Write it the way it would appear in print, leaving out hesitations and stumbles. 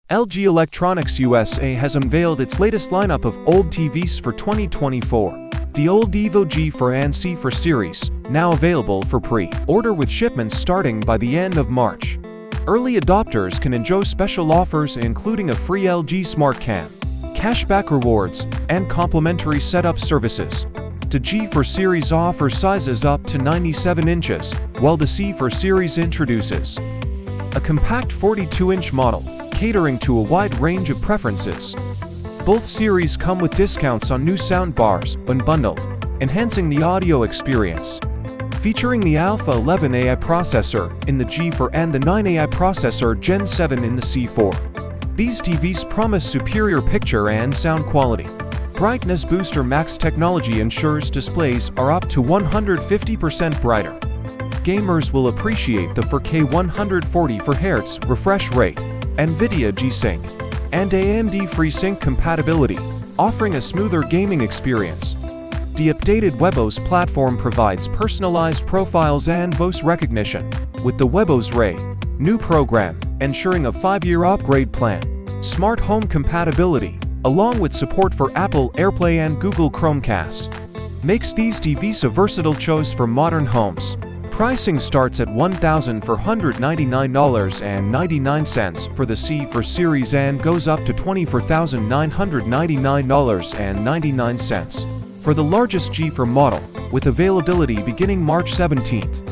LG Electronics USA has unveiled its latest lineup of OLED TVs for 2024. The OLED Evo G4 and C4 series, now available for pre-order with shipments starting by the end of March. Early adopters can enjoy special offers including a free LG Smart Cam, cashback rewards, and complimentary setup services. The G4 series offers sizes up to 97 inches, while the C4 series introduces a compact 42-inch model, catering to a wide range of preferences. Both series come with discounts on new soundbars when bundled, enhancing the audio experience. Featuring the Alpha 11 AI processor in the G4 and the 9 AI processor Gen 7 in the C4. These TVs promise superior picture and sound quality. Brightness Booster Max technology ensures displays are up to 150% brighter. Gamers will appreciate the 4K 144Hz refresh rate, NVIDIA G-Sync, and AMD FreeSync compatibility, offering a smoother gaming experience. The updated WebOS platform provides personalized profiles and voice recognition, with the WebOS Ray new program ensuring a 5-year upgrade plan. Smart home compatibility, along with support for Apple AirPlay and Google Chromecast, makes these TVs a versatile choice for modern homes. Pricing starts at $1,499.99 for the C4 series and goes up to $24,999.99 for the largest G4 model, with availability beginning March 17th.